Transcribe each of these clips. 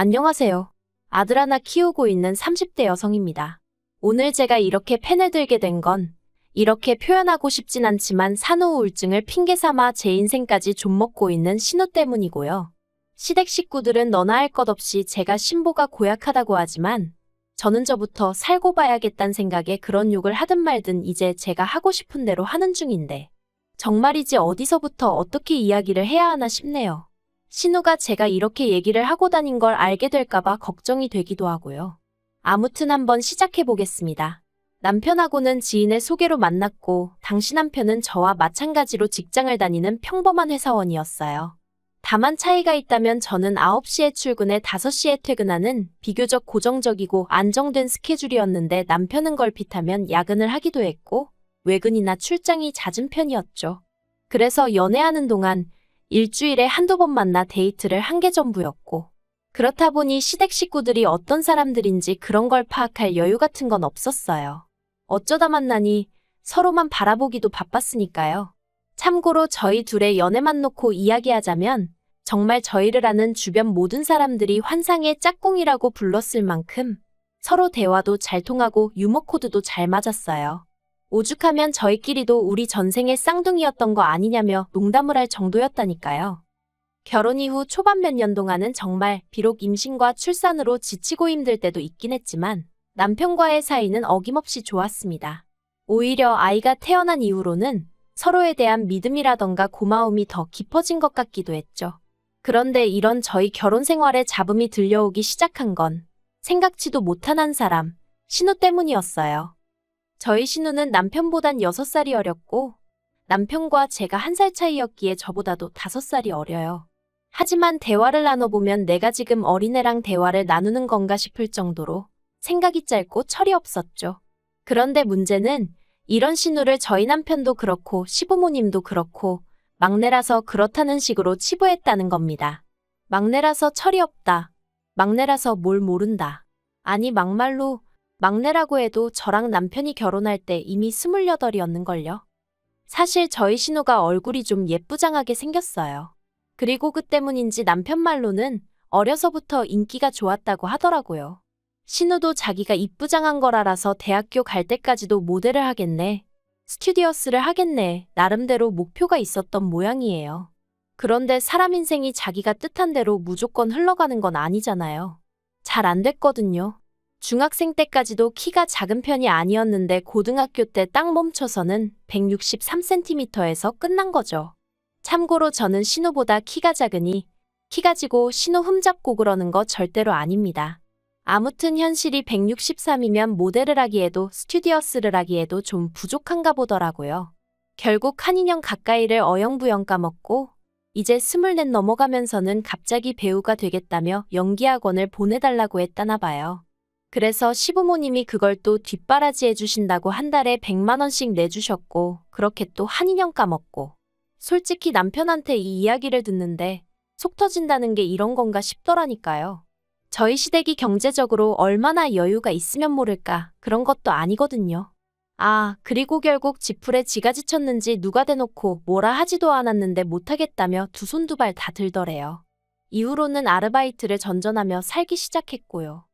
안녕하세요. 아들 하나 키우고 있는 30대 여성입니다. 오늘 제가 이렇게 펜을 들게 된 건 이렇게 표현하고 싶진 않지만 산후 우울증을 핑계 삼아 제 인생까지 좀먹고 있는 신우 때문이고요. 시댁 식구들은 너나 할 것 없이 제가 신보가 고약하다고 하지만 저는 저부터 살고 봐야겠다는 생각에 그런 욕을 하든 말든 이제 제가 하고 싶은 대로 하는 중인데 정말이지 어디서부터 어떻게 이야기를 해야 하나 싶네요. 신우가 제가 이렇게 얘기를 하고 다닌 걸 알게 될까봐 걱정이 되기도 하고요. 아무튼 한번 시작해 보겠습니다. 남편하고는 지인의 소개로 만났고 당시 남편은 저와 마찬가지로 직장을 다니는 평범한 회사원이었어요. 다만 차이가 있다면 저는 9시에 출근해 5시에 퇴근하는 비교적 고정적이고 안정된 스케줄이었는데 남편은 걸핏하면 야근을 하기도 했고 외근이나 출장이 잦은 편이었죠. 그래서 연애하는 동안 일주일에 한두 번 만나 데이트를 한 게 전부였고 그렇다 보니 시댁 식구들이 어떤 사람들인지 그런 걸 파악할 여유 같은 건 없었어요. 어쩌다 만나니 서로만 바라보기도 바빴으니까요. 참고로 저희 둘의 연애만 놓고 이야기하자면 정말 저희를 아는 주변 모든 사람들이 환상의 짝꿍이라고 불렀을 만큼 서로 대화도 잘 통하고 유머 코드도 잘 맞았어요. 오죽하면 저희끼리도 우리 전생의 쌍둥이였던 거 아니냐며 농담을 할 정도였다니까요. 결혼 이후 초반 몇 년 동안은 정말 비록 임신과 출산으로 지치고 힘들 때도 있긴 했지만 남편과의 사이는 어김없이 좋았습니다. 오히려 아이가 태어난 이후로는 서로에 대한 믿음이라던가 고마움이 더 깊어진 것 같기도 했죠. 그런데 이런 저희 결혼 생활에 잡음이 들려오기 시작한 건 생각지도 못한 한 사람, 신우 때문이었어요. 저희 신우는 남편보단 6살이 어렸고 남편과 제가 1살 차이였기에 저보다도 5살이 어려요. 하지만 대화를 나눠보면 내가 지금 어린애랑 대화를 나누는 건가 싶을 정도로 생각이 짧고 철이 없었죠. 그런데 문제는 이런 신우를 저희 남편도 그렇고 시부모님도 그렇고 막내라서 그렇다는 식으로 치부했다는 겁니다. 막내라서 철이 없다. 막내라서 뭘 모른다. 아니 막말로 막내라고 해도 저랑 남편이 결혼할 때 이미 28이었는걸요. 사실 저희 신우가 얼굴이 좀 예쁘장하게 생겼어요. 그리고 그 때문인지 남편 말로는 어려서부터 인기가 좋았다고 하더라고요. 신우도 자기가 이쁘장한 걸 알아서 대학교 갈 때까지도 모델을 하겠네, 스튜디오스를 하겠네, 나름대로 목표가 있었던 모양이에요. 그런데 사람 인생이 자기가 뜻한 대로 무조건 흘러가는 건 아니잖아요. 잘 안 됐거든요. 중학생 때까지도 키가 작은 편이 아니었는데 고등학교 때 딱 멈춰서는 163cm에서 끝난 거죠. 참고로 저는 신우보다 키가 작으니 키 가지고 신우 흠잡고 그러는 거 절대로 아닙니다. 아무튼 현실이 163이면 모델을 하기에도 스튜디오스를 하기에도 좀 부족한가 보더라고요. 결국 한 2년 가까이를 어영부영 까먹고 이제 24 넘어가면서는 갑자기 배우가 되겠다며 연기학원을 보내달라고 했다나 봐요. 그래서 시부모님이 그걸 또 뒷바라지 해주신다고 한 달에 100만 원씩 내주셨고 그렇게 또 한 2년 까먹고 솔직히 남편한테 이 이야기를 듣는데 속 터진다는 게 이런 건가 싶더라니까요. 저희 시댁이 경제적으로 얼마나 여유가 있으면 모를까 그런 것도 아니거든요. 아, 그리고 결국 지풀에 지가 지쳤는지 누가 대놓고 뭐라 하지도 않았는데 못하겠다며 두 손 두 발 다 들더래요. 이후로는 아르바이트를 전전하며 살기 시작했고요.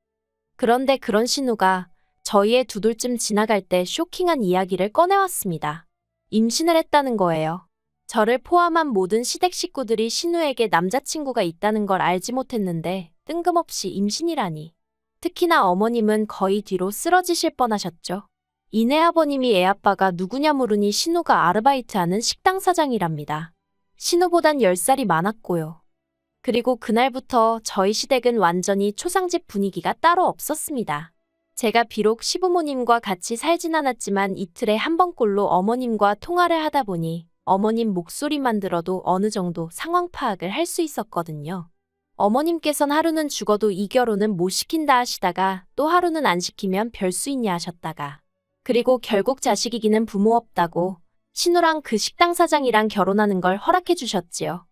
그런데 그런 신우가 저희의 두 돌쯤 지나갈 때 쇼킹한 이야기를 꺼내왔습니다. 임신을 했다는 거예요. 저를 포함한 모든 시댁 식구들이 신우에게 남자친구가 있다는 걸 알지 못했는데 뜬금없이 임신이라니. 특히나 어머님은 거의 뒤로 쓰러지실 뻔하셨죠. 이내 아버님이 애 아빠가 누구냐 물으니 신우가 아르바이트하는 식당 사장이랍니다. 신우보단 10살이 많았고요. 그리고 그날부터 저희 시댁은 완전히 초상집 분위기가 따로 없었습니다. 제가 비록 시부모님과 같이 살진 않았지만 이틀에 한 번꼴로 어머님과 통화를 하다 보니 어머님 목소리만 들어도 어느 정도 상황 파악을 할 수 있었거든요. 어머님께선 하루는 죽어도 이 결혼은 못 시킨다 하시다가 또 하루는 안 시키면 별 수 있냐 하셨다가 그리고 결국 자식 이기는 부모 없다고 신우랑 그 식당 사장이랑 결혼하는 걸 허락해 주셨지요.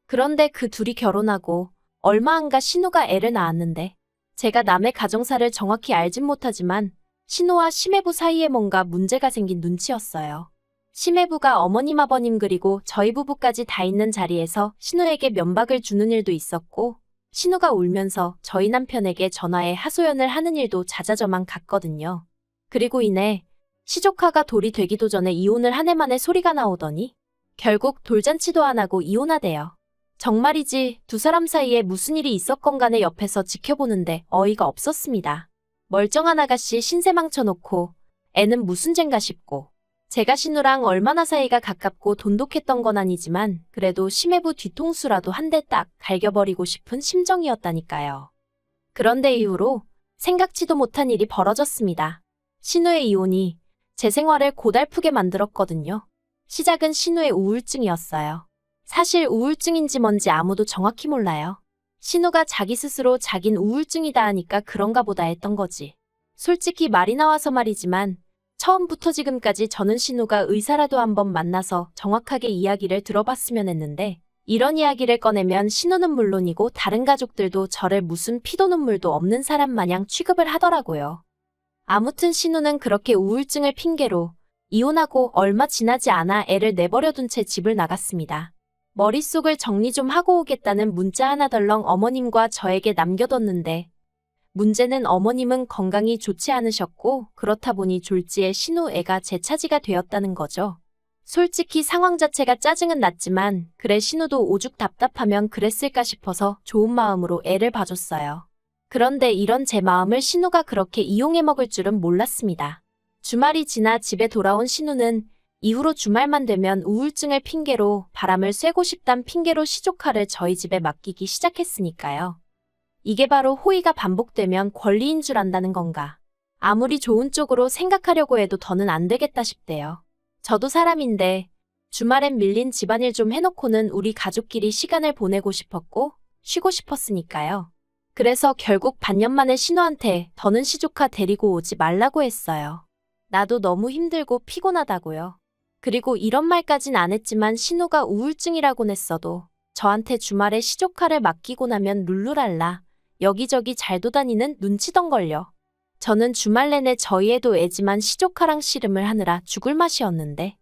그런데 그 둘이 결혼하고 얼마 안 가 신우가 애를 낳았는데 제가 남의 가정사를 정확히 알진 못하지만 신우와 심해부 사이에 뭔가 문제가 생긴 눈치였어요. 심해부가 어머님 아버님 그리고 저희 부부까지 다 있는 자리에서 신우에게 면박을 주는 일도 있었고 신우가 울면서 저희 남편에게 전화해 하소연을 하는 일도 잦아져만 갔거든요. 그리고 이내 시조카가 돌이 되기도 전에 이혼을 한 해 만에 소리가 나오더니 결국 돌잔치도 안 하고 이혼하대요. 정말이지 두 사람 사이에 무슨 일이 있었건 간에 옆에서 지켜보는데 어이가 없었습니다. 멀쩡한 아가씨 신세 망쳐놓고 애는 무슨 젠가 싶고 제가 신우랑 얼마나 사이가 가깝고 돈독했던 건 아니지만 그래도 심해부 뒤통수라도 한 대 딱 갈겨버리고 싶은 심정이었다니까요. 그런데 이후로 생각지도 못한 일이 벌어졌습니다. 신우의 이혼이 제 생활을 고달프게 만들었거든요. 시작은 신우의 우울증이었어요. 사실 우울증인지 뭔지 아무도 정확히 몰라요. 신우가 자기 스스로 자긴 우울증이다 하니까 그런가 보다 했던 거지. 솔직히 말이 나와서 말이지만 처음부터 지금까지 저는 신우가 의사라도 한번 만나서 정확하게 이야기를 들어봤으면 했는데 이런 이야기를 꺼내면 신우는 물론이고 다른 가족들도 저를 무슨 피도 눈물도 없는 사람 마냥 취급을 하더라고요. 아무튼 신우는 그렇게 우울증을 핑계로 이혼하고 얼마 지나지 않아 애를 내버려둔 채 집을 나갔습니다. 머릿속을 정리 좀 하고 오겠다는 문자 하나 덜렁 어머님과 저에게 남겨뒀는데 문제는 어머님은 건강이 좋지 않으셨고 그렇다 보니 졸지에 신우 애가 제 차지가 되었다는 거죠. 솔직히 상황 자체가 짜증은 났지만 그래 신우도 오죽 답답하면 그랬을까 싶어서 좋은 마음으로 애를 봐줬어요. 그런데 이런 제 마음을 신우가 그렇게 이용해 먹을 줄은 몰랐습니다. 주말이 지나 집에 돌아온 신우는 이후로 주말만 되면 우울증을 핑계로 바람을 쐬고 싶단 핑계로 시조카를 저희 집에 맡기기 시작했으니까요. 이게 바로 호의가 반복되면 권리인 줄 안다는 건가. 아무리 좋은 쪽으로 생각하려고 해도 더는 안 되겠다 싶대요. 저도 사람인데 주말엔 밀린 집안일 좀 해놓고는 우리 가족끼리 시간을 보내고 싶었고 쉬고 싶었으니까요. 그래서 결국 반년 만에 신우한테 더는 시조카 데리고 오지 말라고 했어요. 나도 너무 힘들고 피곤하다고요. 그리고 이런 말까진 안 했지만 신우가 우울증이라곤 했어도 저한테 주말에 시조카를 맡기고 나면 룰루랄라 여기저기 잘 도다니는 눈치던걸요. 저는 주말 내내 저희 애도 애지만 시조카랑 씨름을 하느라 죽을 맛이었는데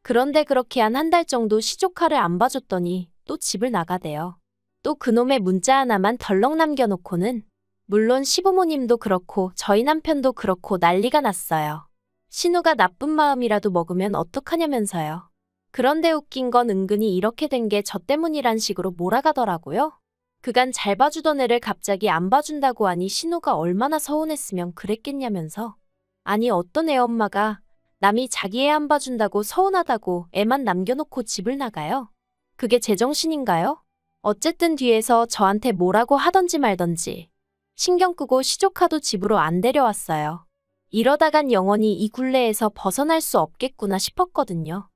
그런데 그렇게 한 한 달 정도 시조카를 안 봐줬더니 또 집을 나가대요. 또 그놈의 문자 하나만 덜렁 남겨놓고는 물론 시부모님도 그렇고 저희 남편도 그렇고 난리가 났어요. 신우가 나쁜 마음이라도 먹으면 어떡하냐면서요. 그런데 웃긴 건 은근히 이렇게 된 게 저 때문이란 식으로 몰아가더라고요. 그간 잘 봐주던 애를 갑자기 안 봐준다고 하니 신우가 얼마나 서운했으면 그랬겠냐면서. 아니 어떤 애 엄마가 남이 자기 애 안 봐준다고 서운하다고 애만 남겨놓고 집을 나가요? 그게 제정신인가요? 어쨌든 뒤에서 저한테 뭐라고 하던지 말던지 신경 끄고 시조카도 집으로 안 데려왔어요. 이러다간 영원히 이 굴레에서 벗어날 수 없겠구나 싶었거든요.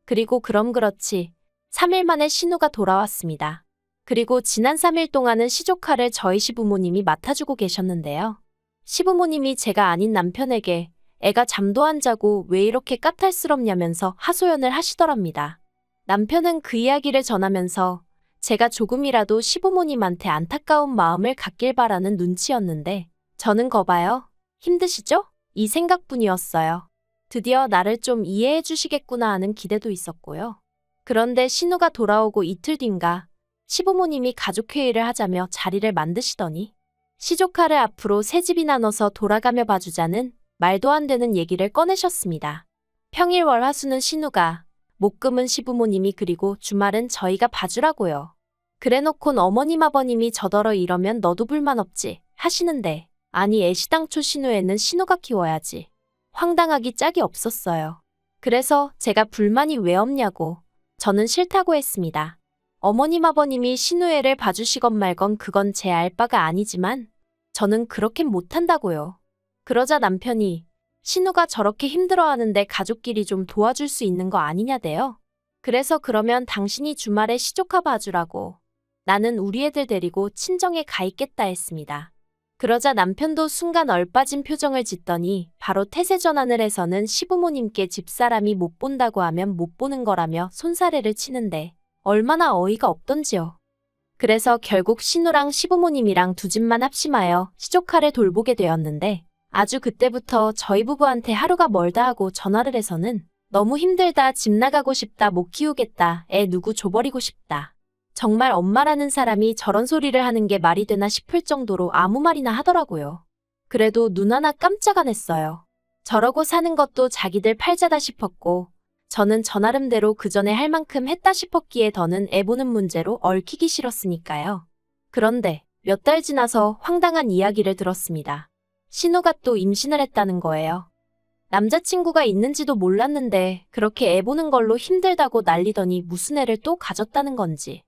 그리고 그럼 그렇지 3일 만에 신우가 돌아왔습니다. 그리고 지난 3일 동안은 시조카를 저희 시부모님이 맡아주고 계셨는데요. 시부모님이 제가 아닌 남편에게 애가 잠도 안 자고 왜 이렇게 까탈스럽냐면서 하소연을 하시더랍니다. 남편은 그 이야기를 전하면서 제가 조금이라도 시부모님한테 안타까운 마음을 갖길 바라는 눈치였는데 저는 거봐요. 힘드시죠? 이 생각뿐이었어요. 드디어 나를 좀 이해해 주시겠구나 하는 기대도 있었고요. 그런데 신우가 돌아오고 이틀 뒤인가 시부모님이 가족회의를 하자며 자리를 만드시더니 시조카를 앞으로 새 집이나 넣어서 돌아가며 봐주자는 말도 안 되는 얘기를 꺼내셨습니다. 평일 월 화수는 신우가 목금은 시부모님이 그리고 주말은 저희가 봐주라고요. 그래놓곤 어머님 아버님이 저더러 이러면 너도 불만 없지 하시는데 아니 애시당초 신우애는 신우가 키워야지. 황당하기 짝이 없었어요. 그래서 제가 불만이 왜 없냐고 저는 싫다고 했습니다. 어머님 아버님이 신우애를 봐주시건 말건 그건 제 알 바가 아니지만 저는 그렇게 못한다고요. 그러자 남편이 신우가 저렇게 힘들어하는데 가족끼리 좀 도와줄 수 있는 거 아니냐대요. 그래서 그러면 당신이 주말에 시조카 봐주라고 나는 우리 애들 데리고 친정에 가 있겠다 했습니다. 그러자 남편도 순간 얼빠진 표정을 짓더니 바로 태세 전환을 해서는 시부모님께 집사람이 못 본다고 하면 못 보는 거라며 손사래를 치는데 얼마나 어이가 없던지요. 그래서 결국 신우랑 시부모님이랑 두 집만 합심하여 시조카를 돌보게 되었는데 아주 그때부터 저희 부부한테 하루가 멀다 하고 전화를 해서는 너무 힘들다 집 나가고 싶다 못 키우겠다 애 누구 줘버리고 싶다. 정말 엄마라는 사람이 저런 소리를 하는 게 말이 되나 싶을 정도로 아무 말이나 하더라고요. 그래도 눈 하나 깜짝 안 했어요. 저러고 사는 것도 자기들 팔자다 싶었고 저는 저 나름대로 그 전에 할 만큼 했다 싶었기에 더는 애 보는 문제로 얽히기 싫었으니까요. 그런데 몇 달 지나서 황당한 이야기를 들었습니다. 신우가 또 임신을 했다는 거예요. 남자친구가 있는지도 몰랐는데 그렇게 애 보는 걸로 힘들다고 난리더니 무슨 애를 또 가졌다는 건지.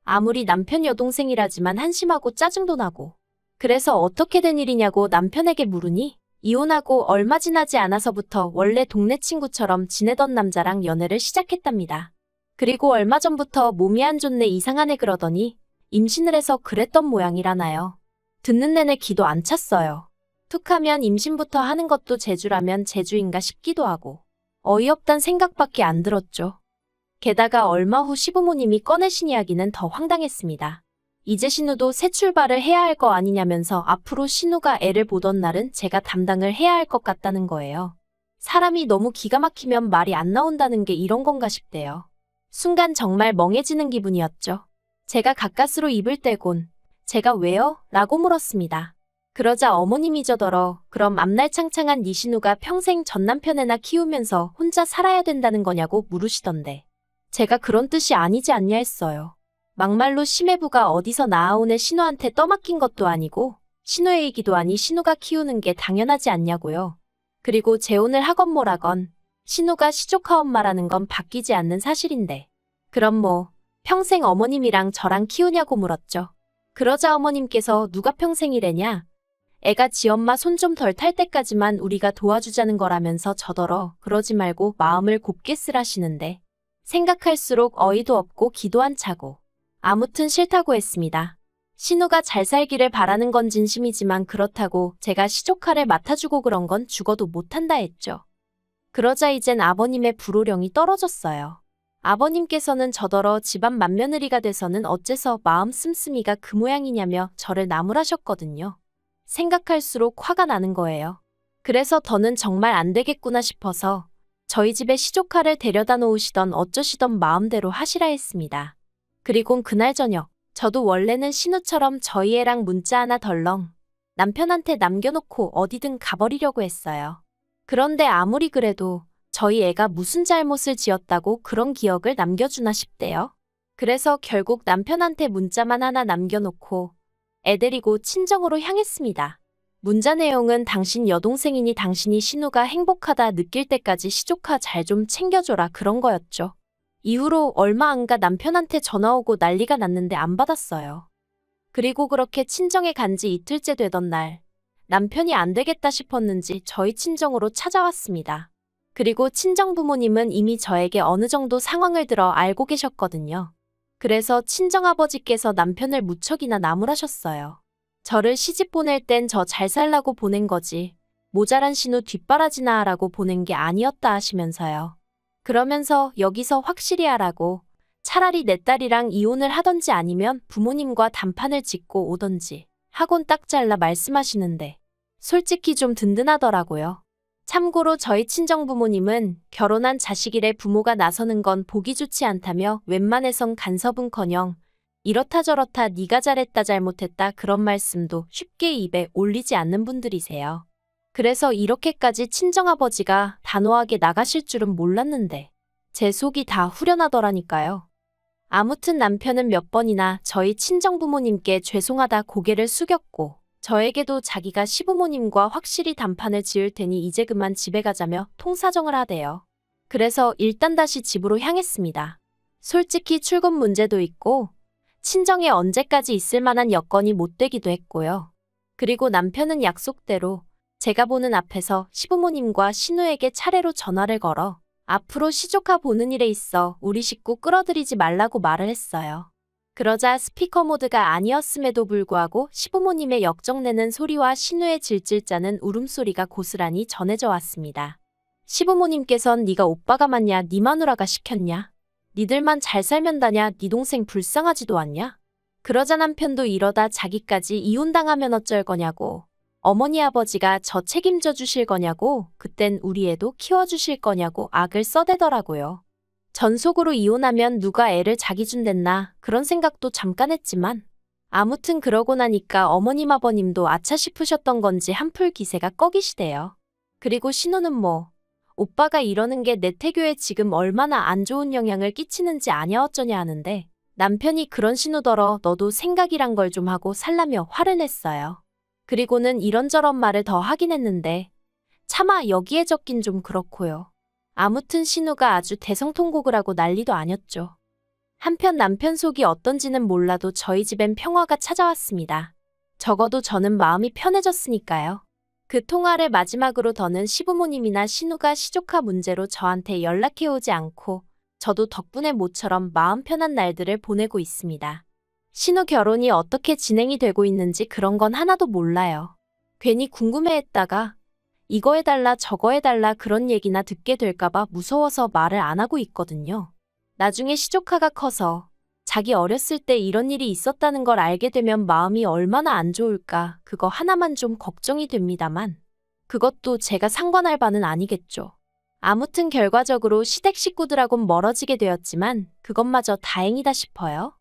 아무리 남편 여동생이라지만 한심하고 짜증도 나고. 그래서 어떻게 된 일이냐고 남편에게 물으니 이혼하고 얼마 지나지 않아서부터 원래 동네 친구처럼 지내던 남자랑 연애를 시작했답니다. 그리고 얼마 전부터 몸이 안 좋네 이상하네 그러더니 임신을 해서 그랬던 모양이라나요. 듣는 내내 기도 안 찼어요. 툭하면 임신부터 하는 것도 재주라면 재주인가 싶기도 하고 어이없단 생각밖에 안 들었죠. 게다가 얼마 후 시부모님이 꺼내신 이야기는 더 황당했습니다. 이제 신우도 새 출발을 해야 할 거 아니냐면서 앞으로 신우가 애를 보던 날은 제가 담당을 해야 할 것 같다는 거예요. 사람이 너무 기가 막히면 말이 안 나온다는 게 이런 건가 싶대요. 순간 정말 멍해지는 기분이었죠. 제가 가까스로 입을 떼곤 제가 왜요? 라고 물었습니다. 그러자 어머님이 저더러 그럼 앞날 창창한 네 신우가 평생 전 남편애나 키우면서 혼자 살아야 된다는 거냐고 물으시던데. 제가 그런 뜻이 아니지 않냐 했어요. 막말로 심해부가 어디서 낳아온 애 신우한테 떠맡긴 것도 아니고 신우의 얘기도 아니 신우가 키우는 게 당연하지 않냐고요. 그리고 재혼을 하건 뭐라건 신우가 시조카 엄마라는 건 바뀌지 않는 사실인데 그럼 뭐 평생 어머님이랑 저랑 키우냐고 물었죠. 그러자 어머님께서 누가 평생이래냐. 애가 지 엄마 손 좀 덜 탈 때까지만 우리가 도와주자는 거라면서 저더러 그러지 말고 마음을 곱게 쓰라시는데 생각할수록 어이도 없고 기도 안 차고 아무튼 싫다고 했습니다. 신우가 잘 살기를 바라는 건 진심이지만 그렇다고 제가 시조카를 맡아주고 그런 건 죽어도 못한다 했죠. 그러자 이젠 아버님의 불호령이 떨어졌어요. 아버님께서는 저더러 집안 맏며느리가 돼서는 어째서 마음 씀씀이가 그 모양이냐며 저를 나무라셨거든요. 생각할수록 화가 나는 거예요. 그래서 더는 정말 안 되겠구나 싶어서 저희 집에 시조카를 데려다 놓으시던 어쩌시던 마음대로 하시라 했습니다. 그리곤 그날 저녁 저도 원래는 신우처럼 저희 애랑 문자 하나 덜렁 남편한테 남겨놓고 어디든 가버리려고 했어요. 그런데 아무리 그래도 저희 애가 무슨 잘못을 지었다고 그런 기억을 남겨주나 싶대요. 그래서 결국 남편한테 문자만 하나 남겨놓고 애 데리고 친정으로 향했습니다. 문자 내용은 당신 여동생이니 당신이 신우가 행복하다 느낄 때까지 시조카 잘 좀 챙겨줘라 그런 거였죠. 이후로 얼마 안 가 남편한테 전화 오고 난리가 났는데 안 받았어요. 그리고 그렇게 친정에 간 지 이틀째 되던 날 남편이 안 되겠다 싶었는지 저희 친정으로 찾아왔습니다. 그리고 친정 부모님은 이미 저에게 어느 정도 상황을 들어 알고 계셨거든요. 그래서 친정아버지께서 남편을 무척이나 나무라셨어요. 저를 시집 보낼 땐 저 잘 살라고 보낸 거지 모자란 신우 뒷바라지나 하라고 보낸 게 아니었다 하시면서요. 그러면서 여기서 확실히 하라고 차라리 내 딸이랑 이혼을 하던지 아니면 부모님과 단판을 짓고 오던지 하곤 딱 잘라 말씀하시는데 솔직히 좀 든든하더라고요. 참고로 저희 친정부모님은 결혼한 자식이래 부모가 나서는 건 보기 좋지 않다며 웬만해선 간섭은커녕 이렇다 저렇다 네가 잘했다 잘못했다 그런 말씀도 쉽게 입에 올리지 않는 분들이세요. 그래서 이렇게까지 친정아버지가 단호하게 나가실 줄은 몰랐는데 제 속이 다 후련하더라니까요. 아무튼 남편은 몇 번이나 저희 친정부모님께 죄송하다 고개를 숙였고 저에게도 자기가 시부모님과 확실히 단판을 지을 테니 이제 그만 집에 가자며 통사정을 하대요. 그래서 일단 다시 집으로 향했습니다. 솔직히 출근 문제도 있고 친정에 언제까지 있을 만한 여건이 못 되기도 했고요. 그리고 남편은 약속대로 제가 보는 앞에서 시부모님과 신우에게 차례로 전화를 걸어 앞으로 시조카 보는 일에 있어 우리 식구 끌어들이지 말라고 말을 했어요. 그러자 스피커 모드가 아니었음에도 불구하고 시부모님의 역정내는 소리와 신우의 질질짜는 울음소리가 고스란히 전해져 왔습니다. 시부모님께선 네가 오빠가 맞냐 네 마누라가 시켰냐 니들만 잘 살면 다냐 네 동생 불쌍하지도 않냐 그러자 남편도 이러다 자기까지 이혼당하면 어쩔 거냐고 어머니 아버지가 저 책임져 주실 거냐고 그땐 우리 애도 키워주실 거냐고 악을 써대더라고요. 전속으로 이혼하면 누가 애를 자기 준댔나 그런 생각도 잠깐 했지만 아무튼 그러고 나니까 어머님 아버님도 아차 싶으셨던 건지 한풀 기세가 꺼기시대요. 그리고 신우는 뭐 오빠가 이러는 게 내 태교에 지금 얼마나 안 좋은 영향을 끼치는지 아냐 어쩌냐 하는데 남편이 그런 신우더러 너도 생각이란 걸 좀 하고 살라며 화를 냈어요. 그리고는 이런저런 말을 더 하긴 했는데 차마 여기에 적긴 좀 그렇고요. 아무튼 신우가 아주 대성통곡을 하고 난리도 아니었죠. 한편 남편 속이 어떤지는 몰라도 저희 집엔 평화가 찾아왔습니다. 적어도 저는 마음이 편해졌으니까요. 그 통화를 마지막으로 더는 시부모님이나 신우가 시조카 문제로 저한테 연락해오지 않고 저도 덕분에 모처럼 마음 편한 날들을 보내고 있습니다. 신우 결혼이 어떻게 진행이 되고 있는지 그런 건 하나도 몰라요. 괜히 궁금해했다가 이거 해달라 저거 해달라 그런 얘기나 듣게 될까봐 무서워서 말을 안 하고 있거든요. 나중에 시조카가 커서 자기 어렸을 때 이런 일이 있었다는 걸 알게 되면 마음이 얼마나 안 좋을까 그거 하나만 좀 걱정이 됩니다만 그것도 제가 상관할 바는 아니겠죠. 아무튼 결과적으로 시댁 식구들하고는 멀어지게 되었지만 그것마저 다행이다 싶어요.